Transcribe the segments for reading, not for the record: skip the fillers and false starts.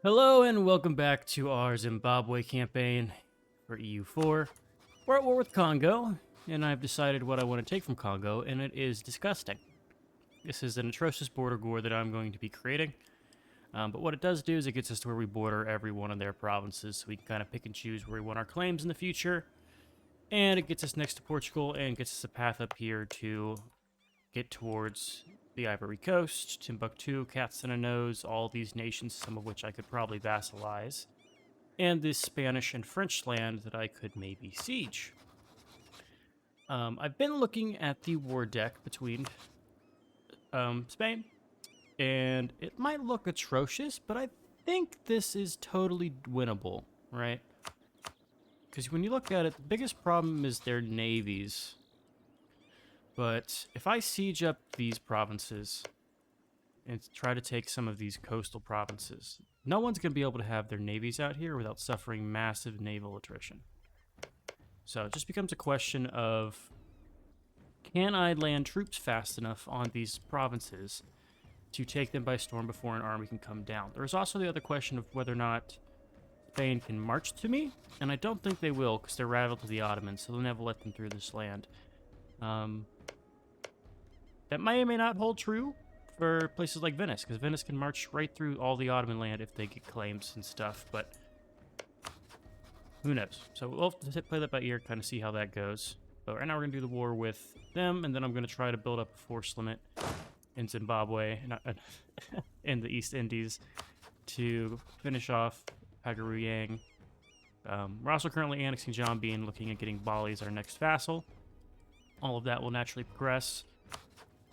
Hello and welcome back to our Zimbabwe campaign for EU4. We're at war with Congo, and I've decided what I want to take from Congo, and it is disgusting. This is an atrocious border gore that I'm going to be creating. But what it does do is it gets us to where we border every one of their provinces, so we can kind of pick and choose where we want our claims in the future. And it gets us next to Portugal and gets us a path up here to get towards the Ivory Coast, Timbuktu, Nose, all these nations, some of which I could probably vassalize, and this Spanish and French land that I could maybe siege. I've been looking at the war deck between Spain, and it might look atrocious, but I think this is totally winnable, right? Because when you look at it, the biggest problem is their navies. But if I siege up these provinces and try to take some of these coastal provinces, no one's going to be able to have their navies out here without suffering massive naval attrition. So it just becomes a question of, can I land troops fast enough on these provinces to take them by storm before an army can come down? There's also the other question of whether or not Spain can march to me, and I don't think they will because they're rival to the Ottomans, so they'll never let them through this land. That may or may not hold true for places like Venice, because Venice can march right through all the Ottoman land if they get claims and stuff, but who knows? So we'll have to play that by ear, kind of see how that goes. But right now we're going to do the war with them, and then I'm going to try to build up a force limit in Zimbabwe, in the East Indies, to finish off Pagaruyang. We're also currently annexing Jambi and looking at getting Bali as our next vassal. All of that will naturally progress.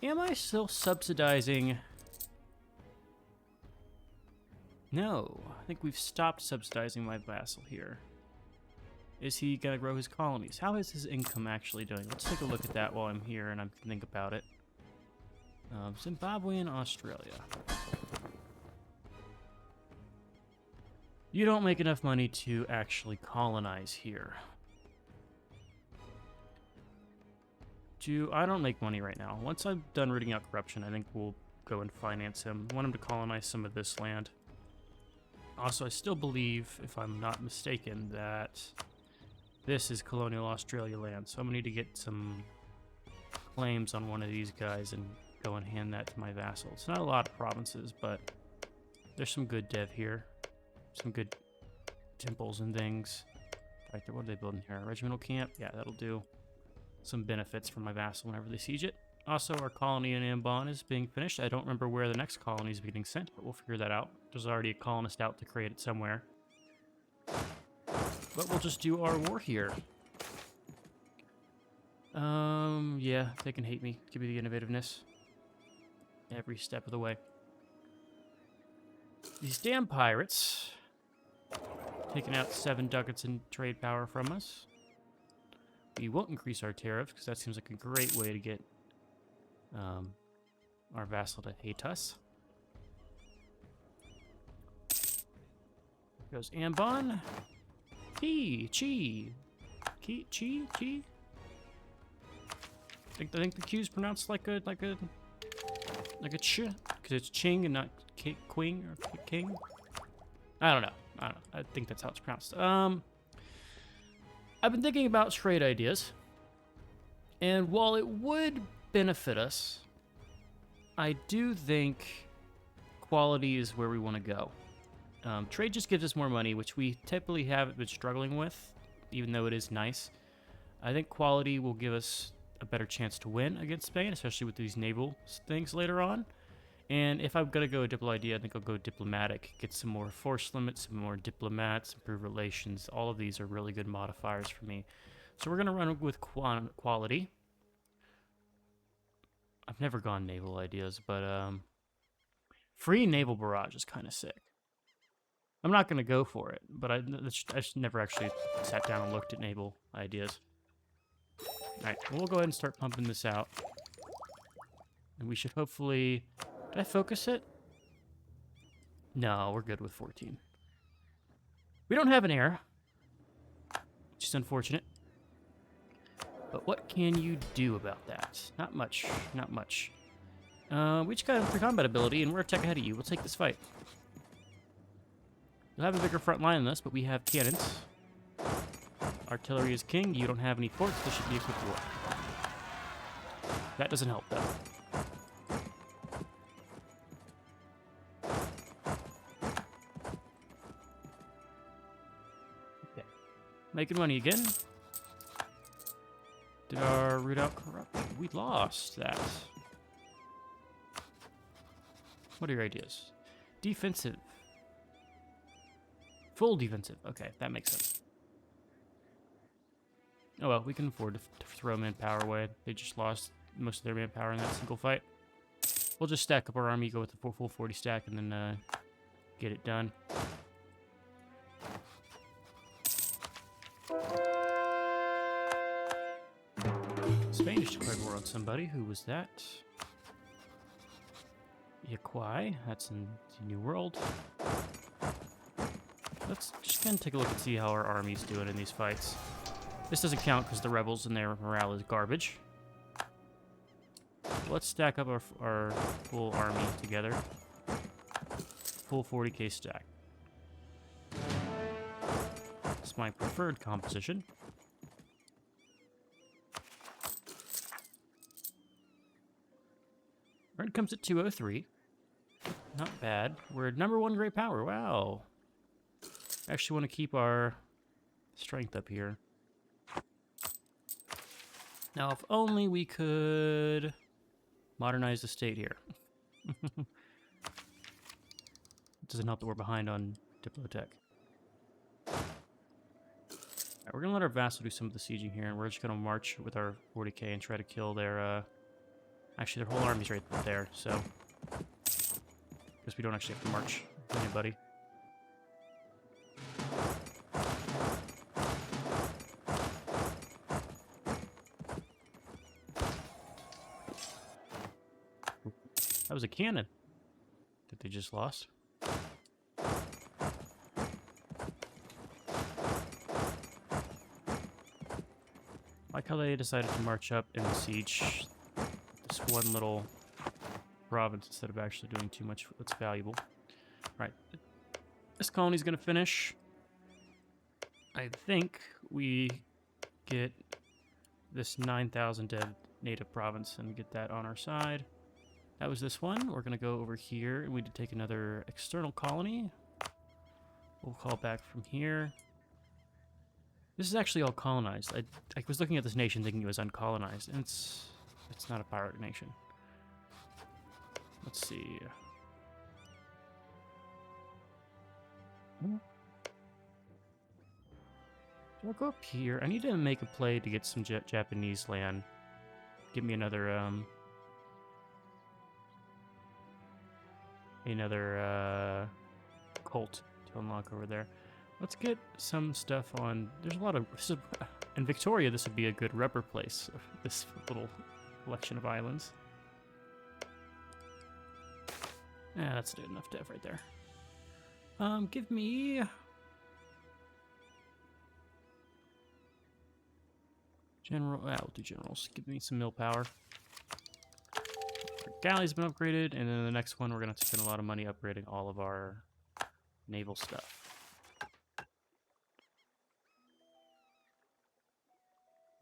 Am I still subsidizing? No, I think we've stopped subsidizing my vassal here. Is he gonna grow his colonies? How is his income actually doing? Let's take a look at that while I'm here and I can think about it. Zimbabwe and Australia. You don't make enough money to actually colonize here. I don't make money right now. Once I'm done rooting out corruption, I think we'll go and finance him. I want him to colonize some of this land. Also, I still believe, if I'm not mistaken, that this is colonial Australia land. So I'm going to need to get some claims on one of these guys and go and hand that to my vassal. It's not a lot of provinces, but there's some good dev here. Some good temples and things. Right there, what are they building here? A regimental camp? Yeah, that'll do. Some benefits for my vassal whenever they siege it. Also, our colony in Ambon is being finished. I don't remember where the next colony is getting sent, but we'll figure that out. There's already a colonist out to create it somewhere. But we'll just do our war here. Yeah, they can hate me. Give me the innovativeness. Every step of the way. These damn pirates. Taking out 7 ducats in trade power from us. We won't increase our tariff, because that seems like a great way to get our vassal to hate us. Goes Ambon. Chi. I think the Q's pronounced like a ch, because it's ching and not queen or king. I don't know. I think that's how it's pronounced. I've been thinking about trade ideas, and while it would benefit us, I do think quality is where we want to go. Trade just gives us more money, which we typically have been struggling with, even though it is nice. I think quality will give us a better chance to win against Spain, especially with these naval things later on. And if I'm going to go a diplo idea, I think I'll go diplomatic. Get some more force limits, some more diplomats, improve relations. All of these are really good modifiers for me. So we're going to run with quality. I've never gone naval ideas, but free naval barrage is kind of sick. I'm not going to go for it, but I just never actually sat down and looked at naval ideas. Alright, well, we'll go ahead and start pumping this out. And we should hopefully... Did I focus it? No, we're good with 14. We don't have an heir, which is unfortunate. But what can you do about that? Not much. Not much. We just got a combat ability, and we're a tech ahead of you. We'll take this fight. You'll have a bigger front line than us, but we have cannons. Artillery is king. You don't have any forts. This should be a quick war. That doesn't help, though. Okay. Making money again. Did our root out corruption? We lost that. What are your ideas? Defensive. Full defensive. Okay, that makes sense. Oh well, we can afford to throw manpower away. They just lost most of their manpower in that single fight. We'll just stack up our army, go with the full 40 stack, and then get it done. Spain just declared war on somebody. Who was that? Yaquai. That's in the New World. Let's just kind of take a look and see how our army's doing in these fights. This doesn't count because the rebels and their morale is garbage. Let's stack up our full army together. Full 40k stack. It's my preferred composition. Rent comes at 203. Not bad. We're #1 great power. Wow. Actually want to keep our strength up here. Now, if only we could modernize the state here. It doesn't help that we're behind on Diplotech. Alright, we're going to let our vassal do some of the sieging here, and we're just going to march with our 40k and try to kill their, actually, their whole army's right there, so guess we don't actually have to march with anybody. That was a cannon that they just lost. Like how they decided to march up and siege this one little province instead of actually doing too much that's valuable. Right. This colony's going to finish. I think we get this 9,000 dead native province and get that on our side. That was this one. We're going to go over here, and we need to take another external colony. We'll call back from here. This is actually all colonized. I was looking at this nation thinking it was uncolonized, and it's not a pirate nation. Let's see. Do I go up here? I need to make a play to get some Japanese land. Give me another cult to unlock over there. Let's get some stuff on. There's a lot of. In Victoria, this would be a good rubber place. This little collection of islands. Yeah, that's enough dev right there. Give me. General. We'll do generals. Give me some mill power. Our galley's been upgraded, and then the next one we're gonna have to spend a lot of money upgrading all of our naval stuff.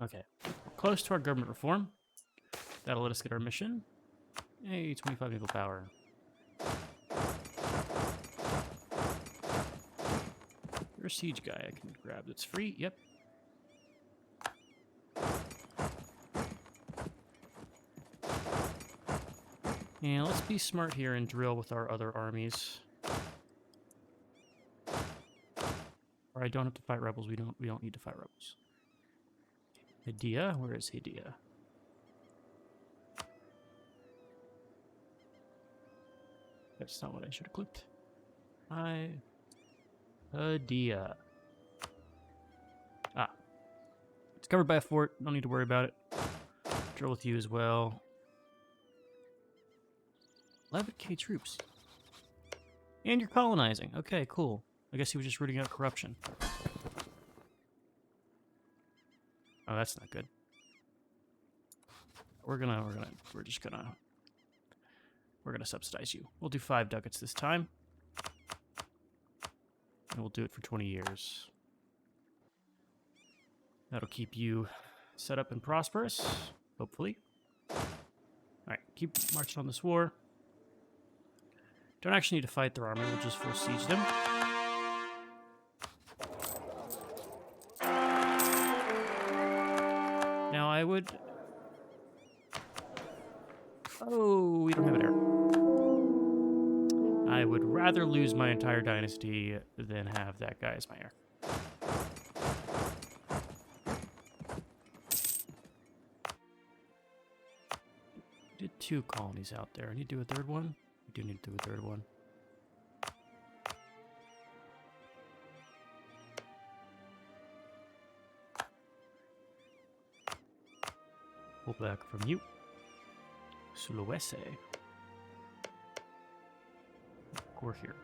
Okay, we're close to our government reform. That'll let us get our mission. Hey, 25 naval power. You're a siege guy I can grab that's free. Yep. And let's be smart here and drill with our other armies. Or I don't have to fight rebels. We don't need to fight rebels. Hidea? Where is Hidea? That's not what I should have clicked. Hidea. Ah. It's covered by a fort. Don't need to worry about it. Drill with you as well. 11k troops. And you're colonizing. Okay, cool. I guess he was just rooting out corruption. Oh, that's not good. We're just gonna subsidize you. We'll do 5 ducats this time. And we'll do it for 20 years. That'll keep you set up and prosperous, hopefully. Alright, keep marching on this war. Don't actually need to fight their army, we'll just full siege them. Now I would... Oh, we don't have an heir. I would rather lose my entire dynasty than have that guy as my heir. Did 2 colonies out there. I need to do a 3rd one? We do need to do a 3rd one. Pull back from you. Sulawesi. Core here.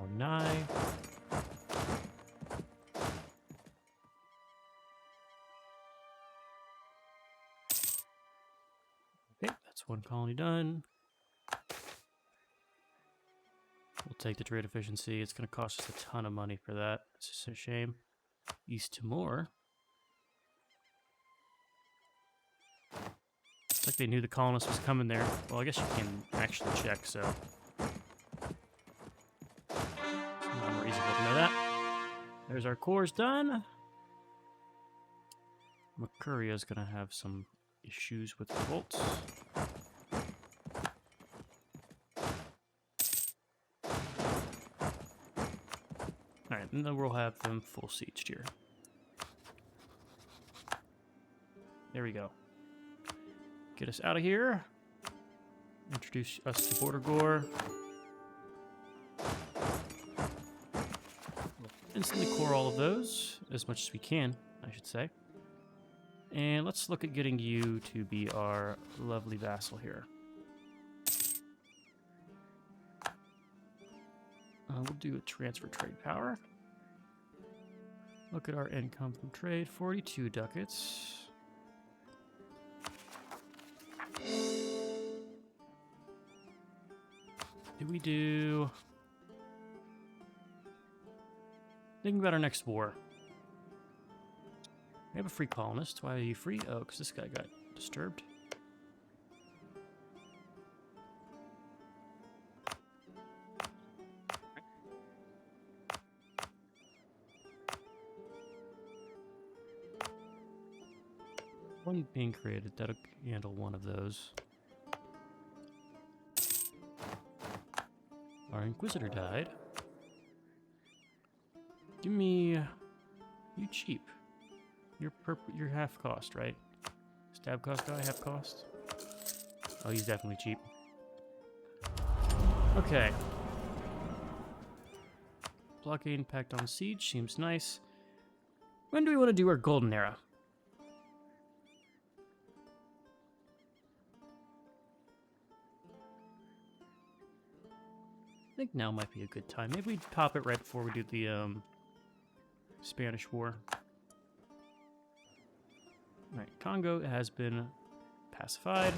Onai. Okay, that's 1 colony done. We'll take the trade efficiency. It's going to cost us a ton of money for that. It's just a shame. East Timor. It's like they knew the colonists was coming there. Well, I guess you can actually check, so... It's not unreasonable to know that. There's our cores done. Makuria's going to have some issues with revolts. Alright, and then we'll have them full sieged here. There we go. Get us out of here. Introduce us to Border Gore. We'll instantly core all of those, as much as we can, I should say. And let's look at getting you to be our lovely vassal here. We'll do a transfer trade power. Look at our income from trade, 42 ducats. Do we do... Thinking about our next war. We have a free colonist. Why are you free? Oh, because this guy got disturbed. One being created. That'll handle one of those. Our Inquisitor died. Give me... You cheap. You're half cost, right? Stab cost guy, half cost? Oh, he's definitely cheap. Okay. Blockade pact on siege seems nice. When do we want to do our golden era? I think now might be a good time. Maybe we pop it right before we do the Spanish War. Alright, Congo has been pacified.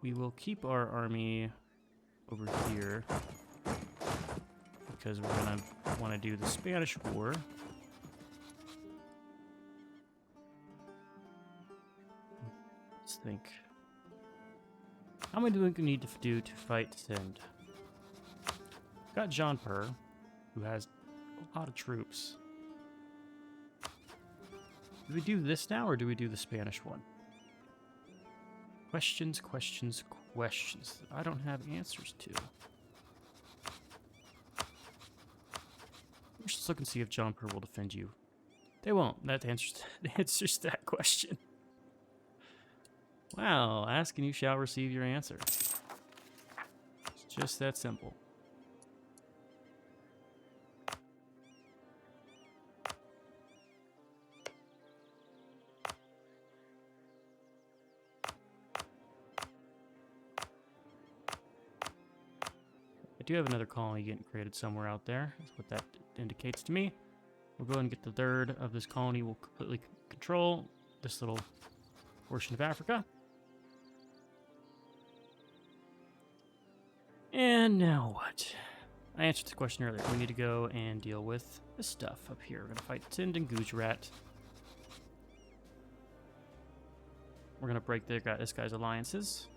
We will keep our army over here because we're going to want to do the Spanish War. Let's think. How many do we need to do to fight Sind? Got Jean Per, who has a lot of troops. Do we do this now, or do we do the Spanish one? Questions, questions, questions that I don't have answers to. Let's just look and see if Jean Per will defend you. They won't. That answers that question. Wow, ask and you shall receive your answer. It's just that simple. I do have another colony getting created somewhere out there. That's what that indicates to me. We'll go ahead and get the third of this colony. We'll completely control this little portion of Africa. And now what? I answered the question earlier. We need to go and deal with this stuff up here. We're going to fight Tind and Gujarat. We're going to break this guy's alliances.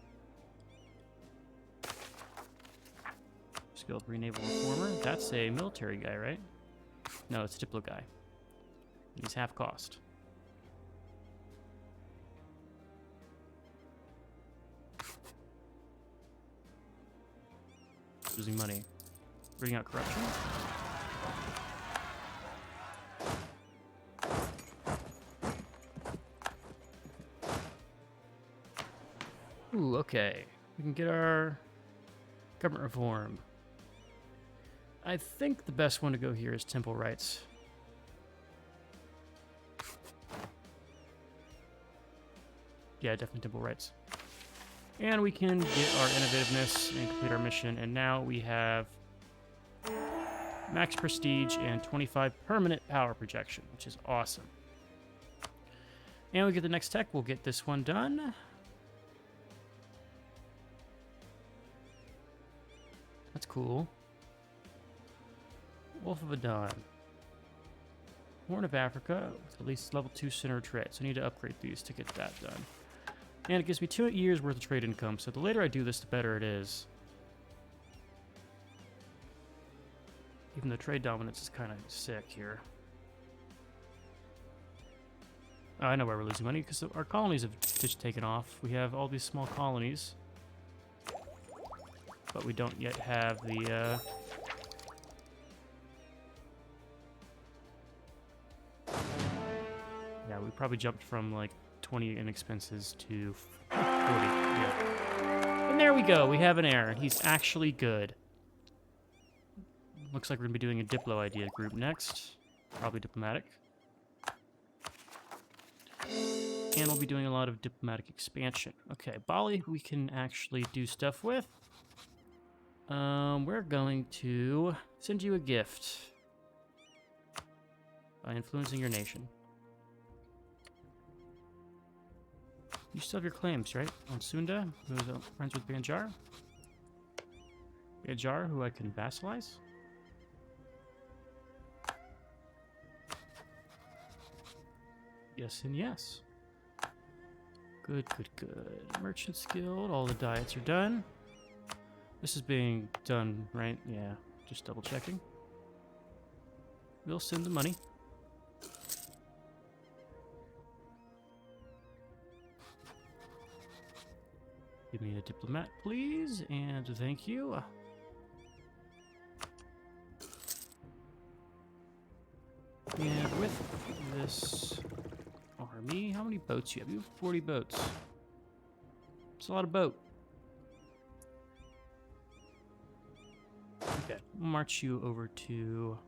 Skilled naval reformer. That's a military guy, right? No, it's a Diplo guy. He's half cost. Losing money. Bring out corruption. Ooh, okay. We can get our government reform. I think the best one to go here is temple rights. Yeah, definitely temple rights. And we can get our innovativeness and complete our mission. And now we have max prestige and 25 permanent power projection, which is awesome. And we get the next tech. We'll get this one done. That's cool. Wolf of Adon. Horn of Africa with at least level 2 center trade. So I need to upgrade these to get that done. And it gives me 2 years worth of trade income. So the later I do this, the better it is. Even though trade dominance is kind of sick here. Oh, I know why we're losing money, because our colonies have just taken off. We have all these small colonies. But we don't yet have the... Yeah, we probably jumped from like 20 in expenses to 40. Yeah. And there we go. We have an heir. He's actually good. Looks like we're going to be doing a Diplo idea group next. Probably diplomatic. And we'll be doing a lot of diplomatic expansion. Okay, Bali we can actually do stuff with. We're going to send you a gift by influencing your nation. You still have your claims, right? On Sunda, who's friends with Banjar. Banjar, who I can vassalize. Yes and yes. Good, good, good. Merchants Guild, all the diets are done. This is being done, right? Yeah, just double checking. We'll send the money. Give me a diplomat, please, and thank you. And with this army, how many boats you have? You have 40 boats. It's a lot of boat. Okay, we'll march you over to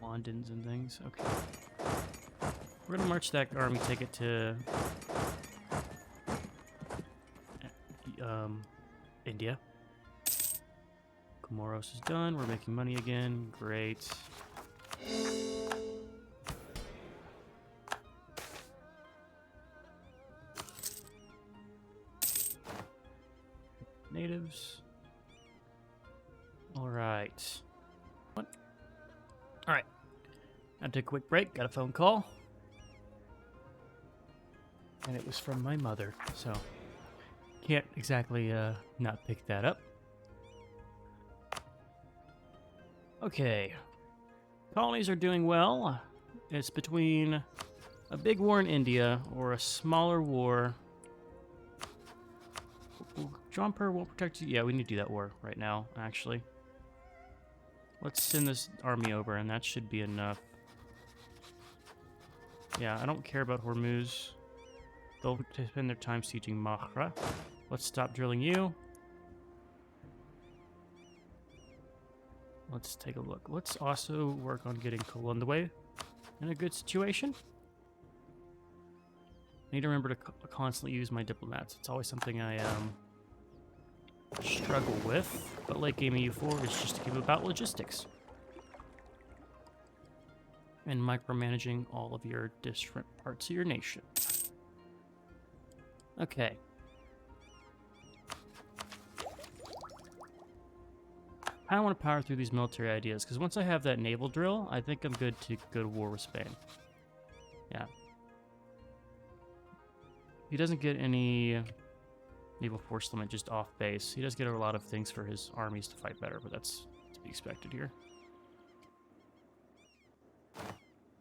Londons and things. Okay. We're gonna march that army, take it to India. Comoros is done. We're making money again. Great. Natives. All right. What? All right. I'll take a quick break. Got a phone call. And it was from my mother, so can't exactly not pick that up. Okay. Colonies are doing well. It's between a big war in India or a smaller war. Jumper won't protect you. Yeah, we need to do that war right now, actually. Let's send this army over, and that should be enough. Yeah, I don't care about Hormuz. They'll spend their time sieging Mahra. Let's stop drilling you. Let's take a look. Let's also work on getting Kolundaway in a good situation. I need to remember to constantly use my diplomats. It's always something I struggle with. But late game EU4 is just a game about logistics. And micromanaging all of your different parts of your nation. Okay. kind of want to power through these military ideas, because once I have that naval drill, I think I'm good to go to war with Spain. Yeah. He doesn't get any naval force limit just off base. He does get a lot of things for his armies to fight better, but that's to be expected here.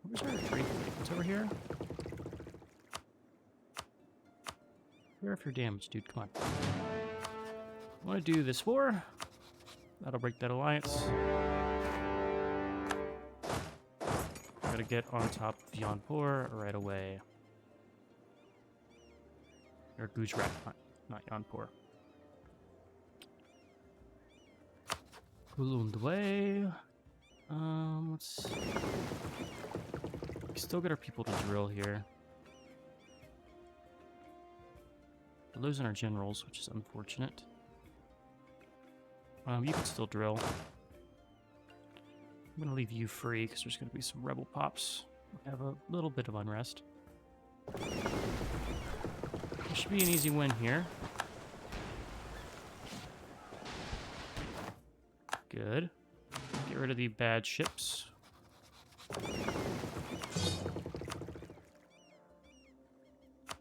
Where's our retreat fleet? It's over here? Where if you're damaged, dude? Come on. I want to do this war. That'll break that alliance. Gotta get on top of Yanpur right away. Or Gujarat, not Yanpur. Kulundwe. Let's... We still get our people to drill here. We're losing our generals, which is unfortunate. You can still drill. I'm gonna leave you free because there's gonna be some rebel pops. We have a little bit of unrest. There should be an easy win here. Good. Get rid of the bad ships.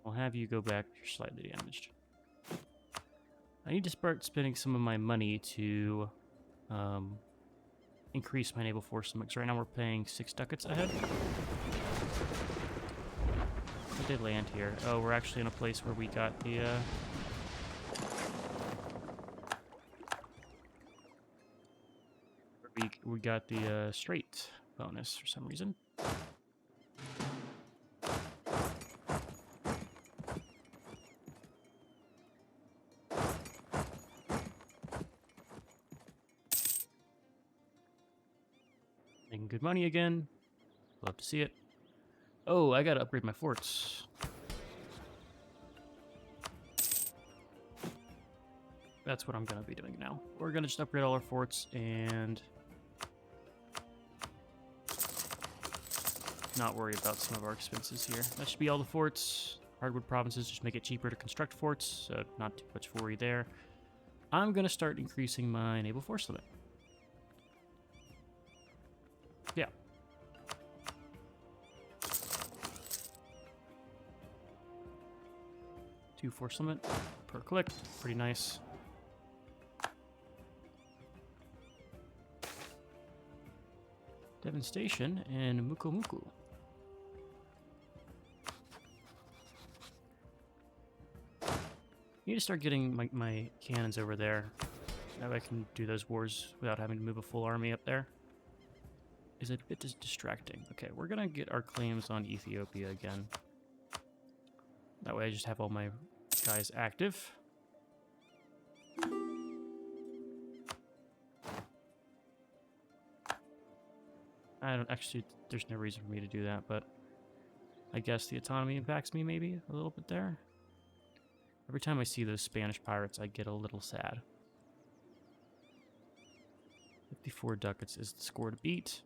I'll have you go back if you're slightly damaged. I need to start spending some of my money to increase my naval force limits. Right now we're paying 6 ducats ahead. I did land here. Oh, we're actually in a place where we got the... we got the straight bonus for some reason. Making good money again. Love to see it. Oh, I gotta upgrade my forts. That's what I'm gonna be doing now. We're gonna just upgrade all our forts and not worry about some of our expenses here. That should be all the forts. Hardwood provinces just make it cheaper to construct forts, so not too much worry there. I'm gonna start increasing my naval force limit. Yeah. Two force limit per click. Pretty nice. Devastation and Muku. Need to start getting my cannons over there. That way I can do those wars without having to move a full army up there. Is it a bit distracting? Okay, we're gonna get our claims on Ethiopia again. That way I just have all my guys active. I don't actually, there's no reason for me to do that, but I guess the autonomy impacts me maybe a little bit there. Every time I see those Spanish pirates, I get a little sad. 54 ducats is the score to beat.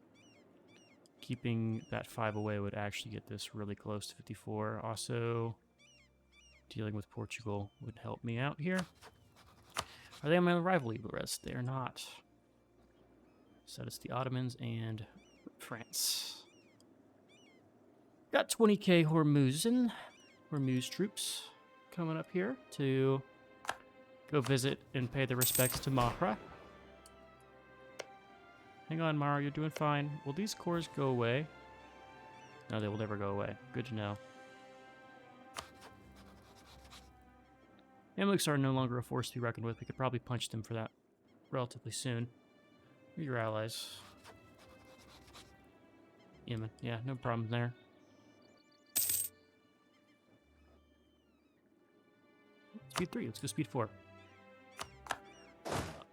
Keeping that 5 away would actually get this really close to 54. Also, dealing with Portugal would help me out here. Are they on my rivalry list? They are not. So it's the Ottomans and France. Got 20k Hormuz troops coming up here to go visit and pay their respects to Mahra. Hang on, Mara, you're doing fine. Will these cores go away? No, they will never go away. Good to know. Mamluks are no longer a force to be reckoned with. We could probably punch them for that relatively soon. Who are your allies? Yemen. Yeah, no problem there. Speed 3. Let's go speed 4.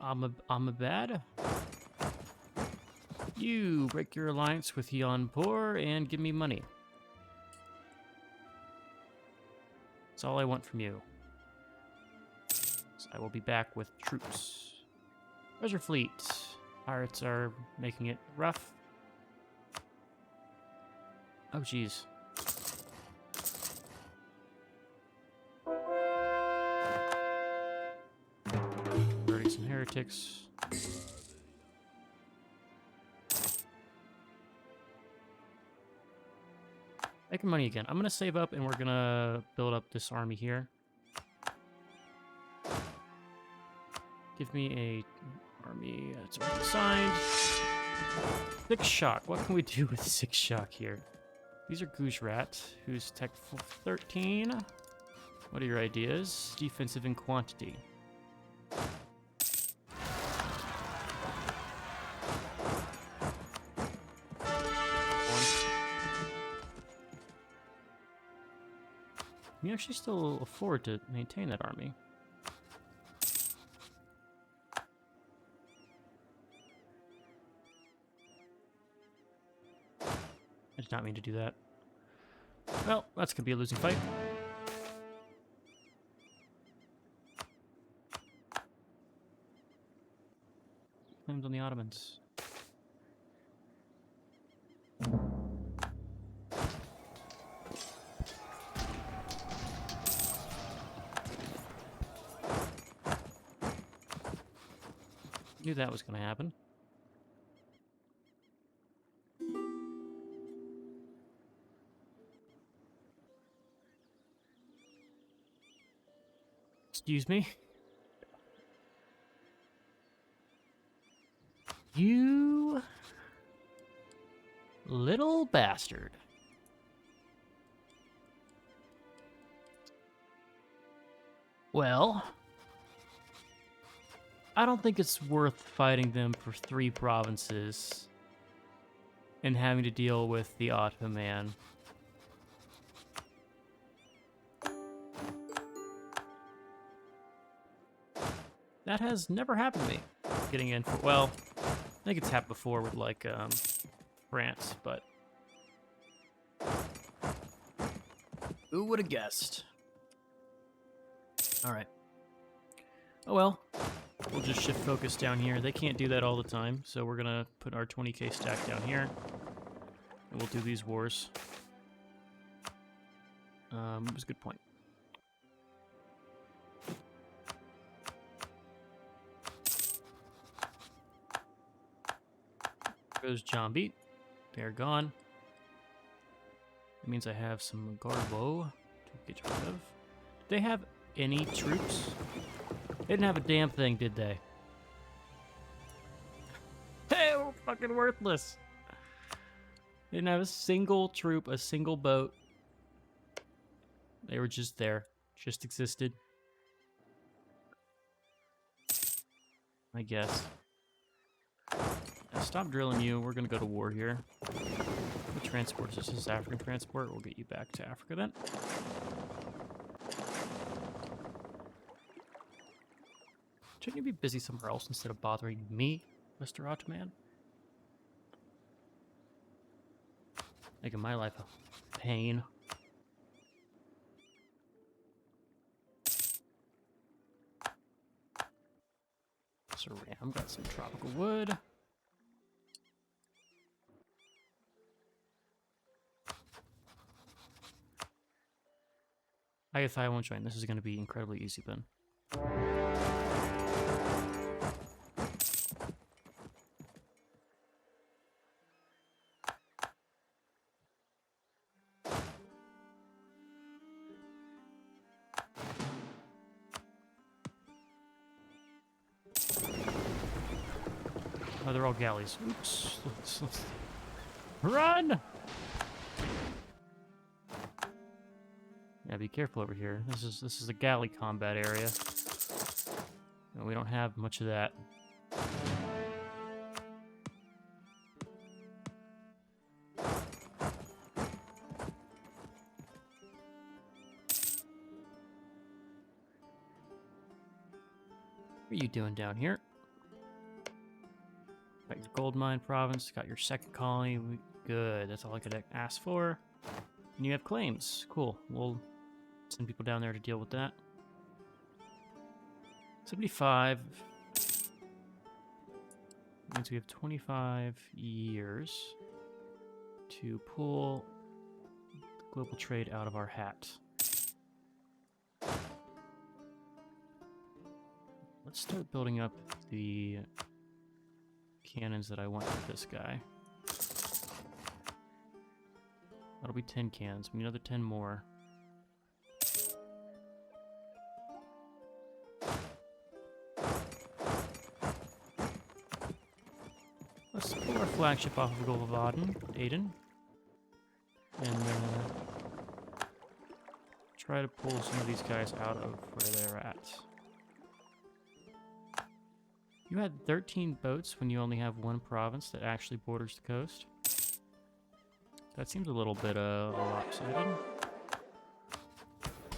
Ahmedabad. You break your alliance with Yanpur and give me money. That's all I want from you. So I will be back with troops. Treasure fleet. Pirates are making it rough. Oh, jeez. Already some heretics. Making money again. I'm gonna save up and we're gonna build up this army here. Give me a army that's already assigned. 6 shock. What can we do with 6 shock here? These are Gujarat, who's tech 13. What are your ideas? Defensive in quantity. You actually still afford to maintain that army. I did not mean to do that. Well, that's gonna be a losing fight. Claims on the Ottomans. Knew that was gonna happen. Excuse me? You little bastard. Well, I don't think it's worth fighting them for 3 provinces and having to deal with the Ottoman. That has never happened to me. Getting in for, well, I think it's happened before with like France, but who would have guessed? All right. Oh well. We'll just shift focus down here. They can't do that all the time, so we're gonna put our 20k stack down here, and we'll do these wars. It was a good point. Goes John Beat. They're gone. That means I have some Garbo to get rid of. Did they have any troops? They didn't have a damn thing, did they? They were fucking worthless. They didn't have a single troop, a single boat. They were just there. Just existed. I guess. Now stop drilling you. We're gonna go to war here. What transport is this? This is African transport. We'll get you back to Africa then. Shouldn't you be busy somewhere else instead of bothering me, Mr. Ottoman? Making my life a pain. So Ram got some tropical wood. I guess I won't join. This is going to be incredibly easy then. Oh, they're all galleys. Oops. Run! Yeah, be careful over here. This is a galley combat area. No, we don't have much of that. What are you doing down here? Got your gold mine province, got your second colony. Good, that's all I could ask for. And you have claims. Cool. We'll send people down there to deal with that. 75. Means we have 25 years to pull global trade out of our hat. Let's start building up the cannons that I want for this guy. That'll be 10 cans. We need another 10 more. Let's pull our flagship off of Gulf of Aden. And try to pull some of these guys out of where they're at. You had 13 boats when you only have one province that actually borders the coast. That seems a little bit lopsided.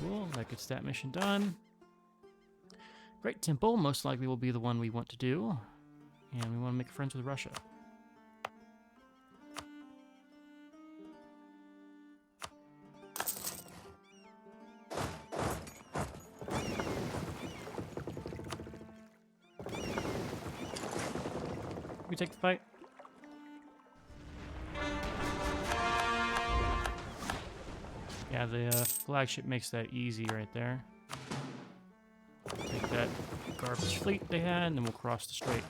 Cool, that gets that mission done. Great Temple most likely will be the one we want to do. And we want to make friends with Russia. We take the fight. Yeah, the flagship makes that easy right there. Take that garbage fleet they had, and then we'll cross the strait.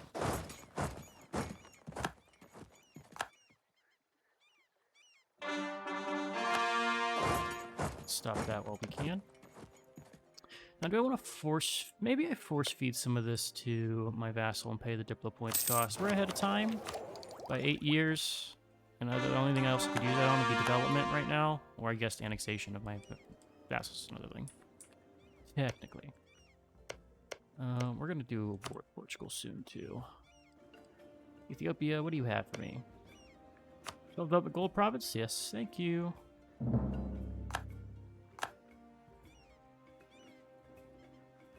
Stop that while we can. Now, do I want to force... Maybe I force feed some of this to my vassal and pay the Diplo points cost. We're ahead of time by 8 years. And the only thing else I could use that on would be development right now. Or I guess the annexation of my vassals is another thing. Technically. We're going to do a war with Portugal soon, too. Ethiopia, what do you have for me? Develop a gold province? Yes, thank you.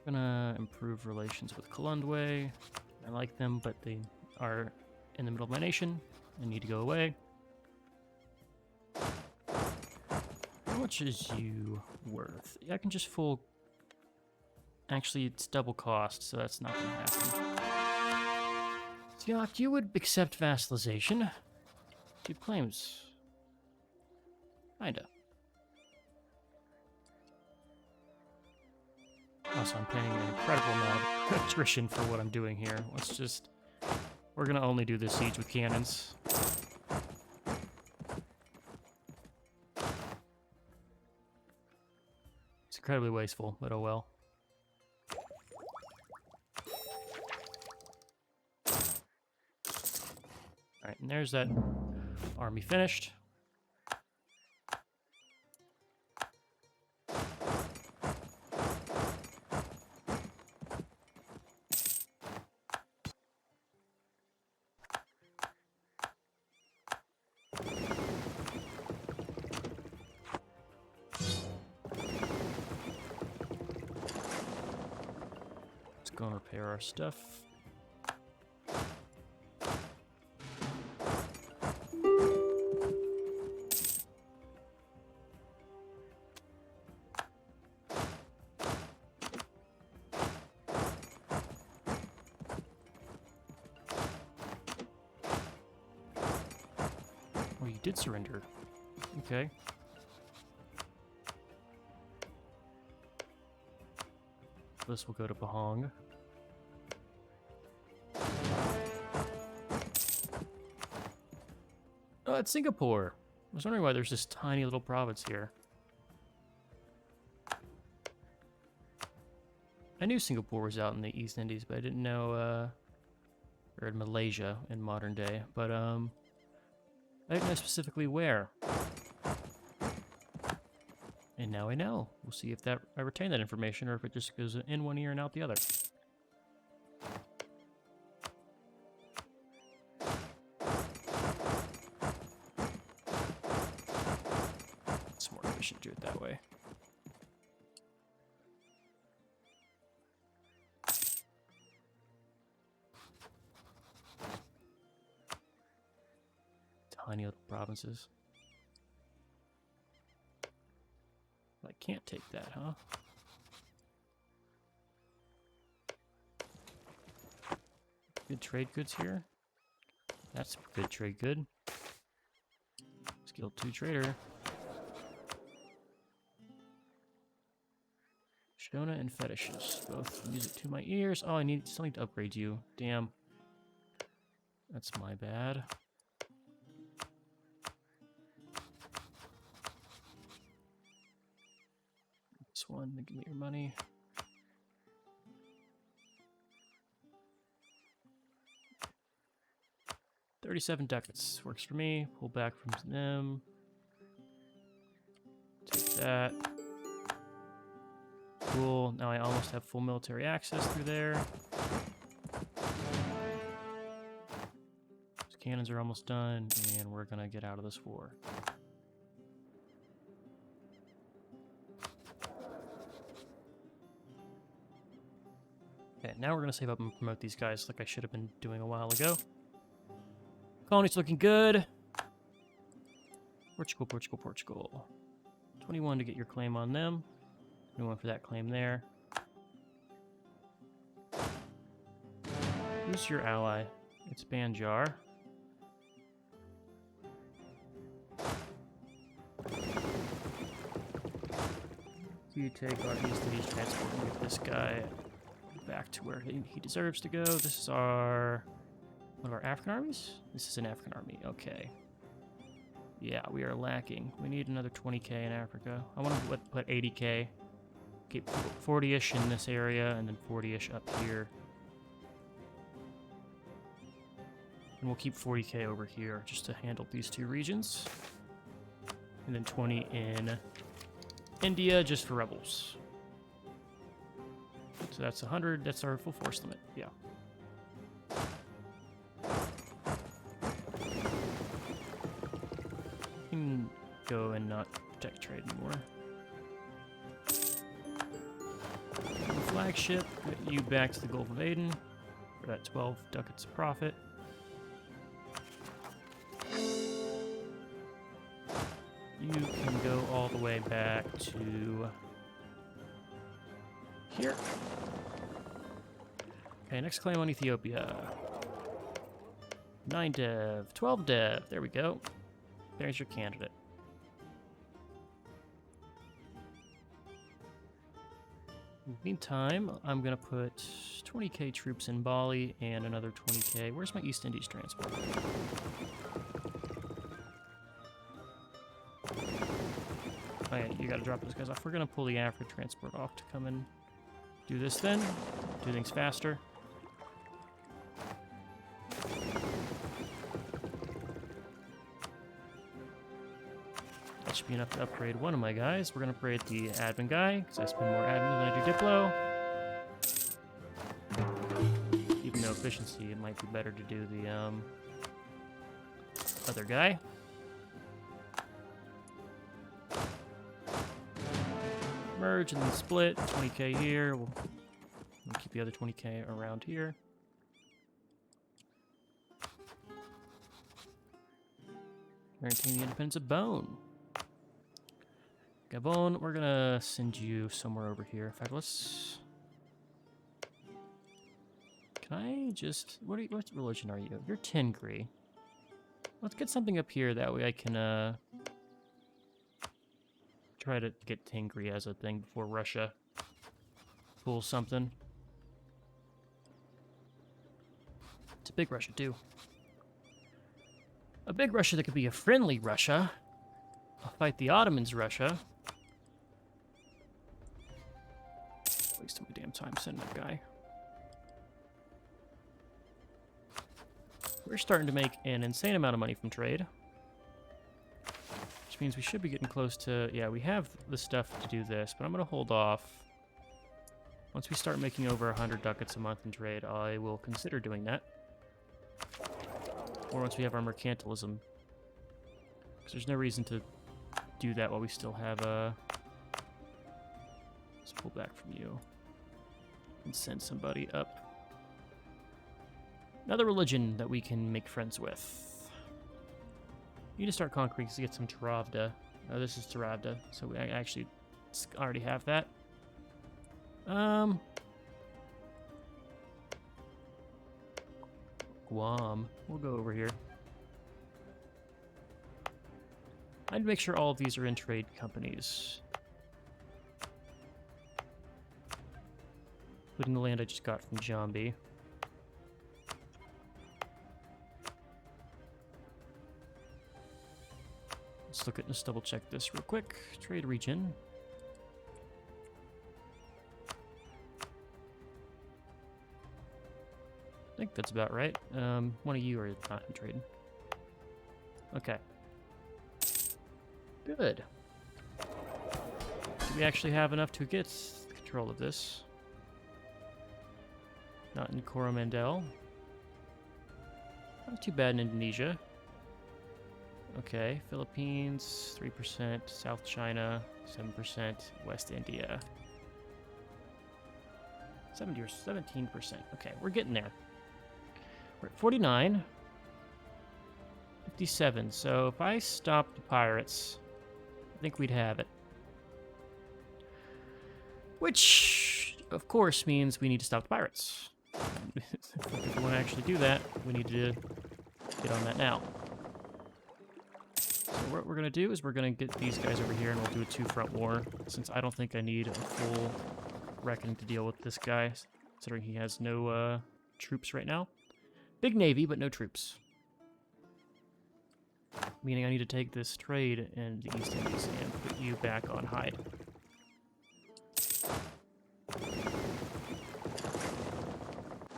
Gonna improve relations with Kalundwe. I like them, but they are in the middle of my nation and need to go away. How much is you worth? I can just full... Actually, it's double cost, so that's not gonna happen. Siak, you would accept vassalization. Two claims. Kinda. Also, I'm paying an incredible amount of attrition for what I'm doing here. Let's just... We're gonna only do this siege with cannons. It's incredibly wasteful, but oh well. Alright, and there's that army finished. Let's go and repair our stuff. Oh, you did surrender. Okay. This will go to Pahang. Oh, it's Singapore. I was wondering why there's this tiny little province here. I knew Singapore was out in the East Indies, but I didn't know, or in Malaysia in modern day, but, I didn't know specifically where. And now I know. We'll see if that I retain that information or if it just goes in one ear and out the other. It's more efficient to do it that way. Tiny little provinces. I can't take that, huh? Good trade goods here. That's good trade good. Skill 2 trader. Shona and fetishes. Both music to my ears. Oh, I still need to upgrade you. Damn. That's my bad. this one. Then give me your money. $37 ducats works for me. Pull back from them. Take that. Cool. Now I almost have full military access through there. Those cannons are almost done, and we're gonna get out of this war. Okay, now we're gonna save up and promote these guys like I should have been doing a while ago. Colony's looking good. Portugal, Portugal, Portugal. 21 to get your claim on them. 21 for that claim there. Who's your ally? It's Banjar. You take our East Indies transport and get this guy back to where he deserves to go. This is one of our African armies? This is an African army, okay. Yeah, we are lacking. We need another 20k in Africa. I want to put 80k. Keep 40-ish in this area, and then 40-ish up here. And we'll keep 40k over here, just to handle these two regions. And then 20 in India, just for rebels. So that's 100, that's our full force limit, yeah. Can go and not protect trade anymore. Flagship, get you back to the Gulf of Aden for that 12 ducats of profit. You can go all the way back to here. Okay, next claim on Ethiopia. 9 dev, 12 dev, there we go. There's your candidate. In the meantime, I'm going to put 20k troops in Bali and another 20k. Where's my East Indies transport? Oh yeah, you got to drop those guys off. We're going to pull the Africa transport off to come and do this then. Do things faster. Should be enough to upgrade one of my guys. We're going to upgrade the admin guy, because I spend more admin than I do Diplo. Even though efficiency, it might be better to do the other guy. Merge and then split. 20k here. We'll keep the other 20k around here. Guaranteeing the independence of Bone. Gabon, we're gonna send you somewhere over here. In fact, let's... Can I just... What religion are you? You're Tengri. Let's get something up here, that way I can, try to get Tengri as a thing before Russia pulls something. It's a big Russia, too. A big Russia that could be a friendly Russia. I'll fight the Ottomans, Russia. Wasting my damn time sending that guy. We're starting to make an insane amount of money from trade. Which means we should be getting close to... Yeah, we have the stuff to do this, but I'm going to hold off. Once we start making over 100 ducats a month in trade, I will consider doing that. Or once we have our mercantilism. Because there's no reason to do that while we still have a... Let's pull back from you. And send somebody up. Another religion that we can make friends with. You need to start conquering to get some Taravda. Oh, this is Taravda, so we actually already have that. Guam. We'll go over here. I'd make sure all of these are in trade companies. Including the land I just got from Jambi. Let's double check this real quick. Trade region. think that's about right. One of you are not in trading. Okay. Good. Do we actually have enough to get control of this? Not in Coromandel. Not too bad in Indonesia. Okay, Philippines, 3%, South China, 7%, West India. 70 or 17%. Okay, we're getting there. We're at 49. 57. So if I stop the pirates, I think we'd have it. Which, of course, means we need to stop the pirates. If we want to actually do that, we need to get on that now. So what we're going to do is we're going to get these guys over here and we'll do a two-front war, since I don't think I need a full reckoning to deal with this guy, considering he has no troops right now. Big navy, but no troops. Meaning I need to take this trade in the East Indies and put you back on hide.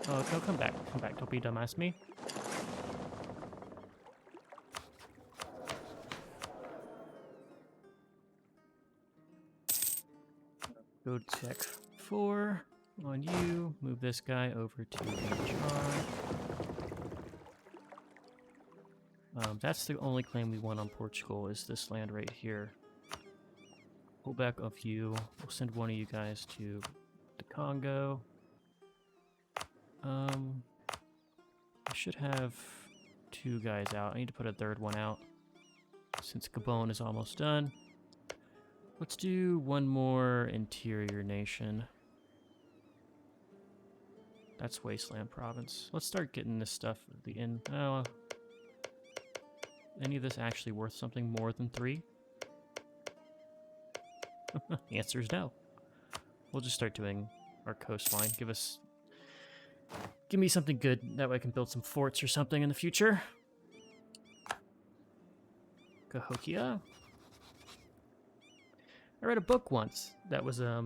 Oh, no, come back. Come back. Don't be dumbass me. Go to check 4 on you. Move this guy over to HR. That's the only claim we want on Portugal, is this land right here. Pull back a few. We'll send one of you guys to the Congo. I should have 2 guys out. I need to put a 3rd one out, since Gabon is almost done. Let's do one more interior nation. That's Wasteland Province. Let's start getting this stuff at the end. Oh, any of this actually worth something more than 3? The answer is no. We'll just start doing our coastline. Give me something good. That way I can build some forts or something in the future. Cahokia. I read a book once that was it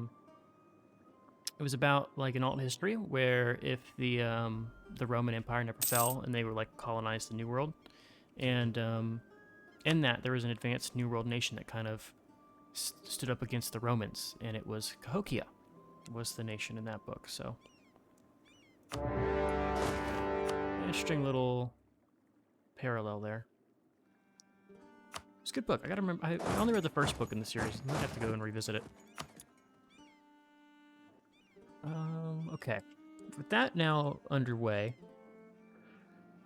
was about like an alt history where if the Roman Empire never fell and they were like colonized the New World, and in that there was an advanced New World nation that kind of stood up against the Romans, and it was Cahokia was the nation in that book. So interesting little parallel there. It's a good book. I gotta remember. I only read the first book in the series. I might have to go and revisit it. Okay. With that now underway,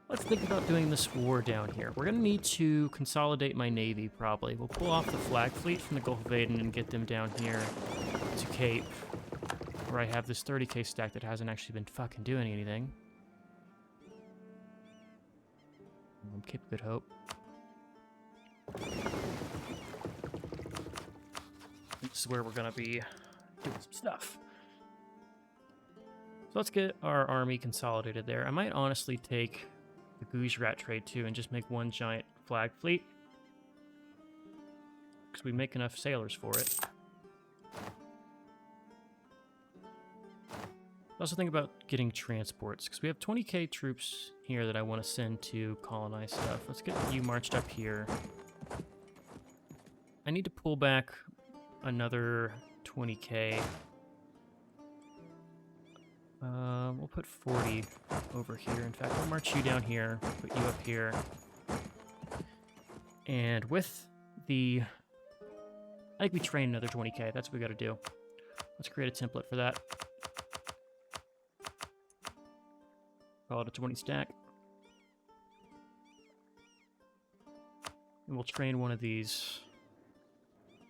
let's think about doing this war down here. We're gonna need to consolidate my navy, probably. We'll pull off the flag fleet from the Gulf of Aden and get them down here to Cape, where I have this 30k stack that hasn't actually been fucking doing anything. Cape of Good Hope. This is where we're gonna be doing some stuff. So let's get our army consolidated there. I might honestly take the Gujarat trade too and just make one giant flag fleet, because we make enough sailors for it. Also think about getting transports, because we have 20k troops here that I want to send to colonize stuff. Let's get you marched up here. I need to pull back another 20k. We'll put 40 over here. In fact, we'll march you down here, put you up here. And with the... I think we train another 20k. That's what we got to do. Let's create a template for that. Call it a 20 stack. And we'll train one of these.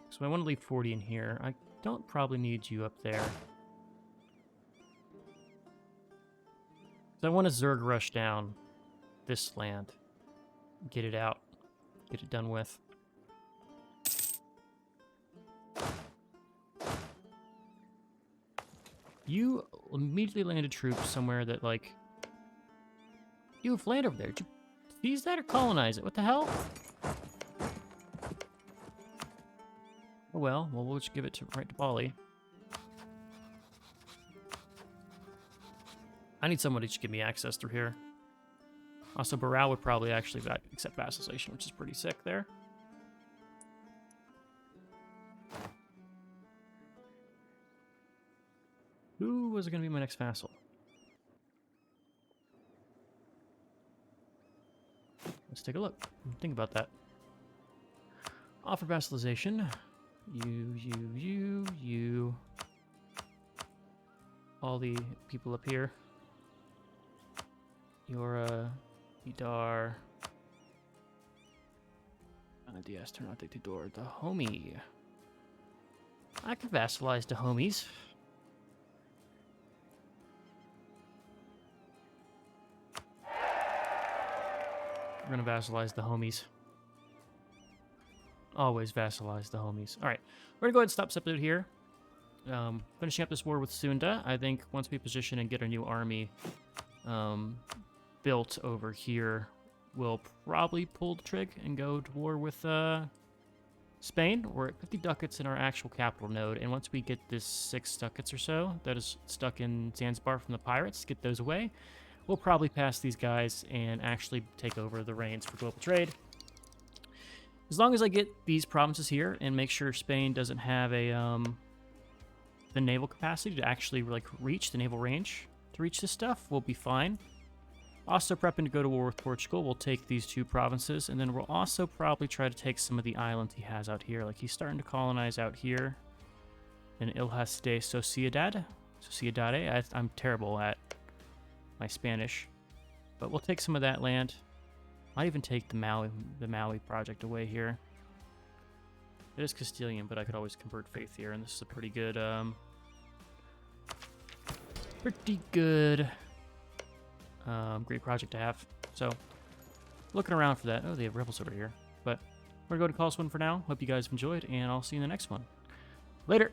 So I want to leave 40 in here. I don't probably need you up there. So I want to Zerg rush down this land. Get it out. Get it done with. You immediately landed troops somewhere that, like... You have land over there. Did you seize that or colonize it? What the hell? Oh well, we'll just give it right to Bali. I need someone to just give me access through here. Also, Baral would probably actually accept vassalization, which is pretty sick there. Who was going to be my next vassal? Let's take a look. Think about that. Offer vassalization. You. All the people up here. Yora, Idar. Diaz, Ternate, Tudor, the homie. I could vassalize the homies. We're gonna vassalize the homies. Always vassalize the homies. All right, we're gonna go ahead and stop this episode here. Finishing up this war with Sunda. I think once we position and get our new army built over here, we'll probably pull the trig and go to war with Spain. We're at 50 ducats in our actual capital node, and once we get this 6 ducats or so that is stuck in Zanzibar from the pirates, get those away, we'll probably pass these guys and actually take over the reins for global trade. As long as I get these provinces here and make sure Spain doesn't have a the naval capacity to actually like reach the naval range to reach this stuff, we'll be fine. Also prepping to go to war with Portugal. We'll take these 2 provinces, and then we'll also probably try to take some of the islands he has out here. Like he's starting to colonize out here in Ilhas de Sociedade. I'm terrible at my Spanish, but we'll take some of that land. Might even take the Maui project away here. It is Castilian, but I could always convert faith here, and this is a pretty good great project to have. So, looking around for that. Oh, they have rebels over here. But we're going to call this one for now. Hope you guys have enjoyed, and I'll see you in the next one. Later!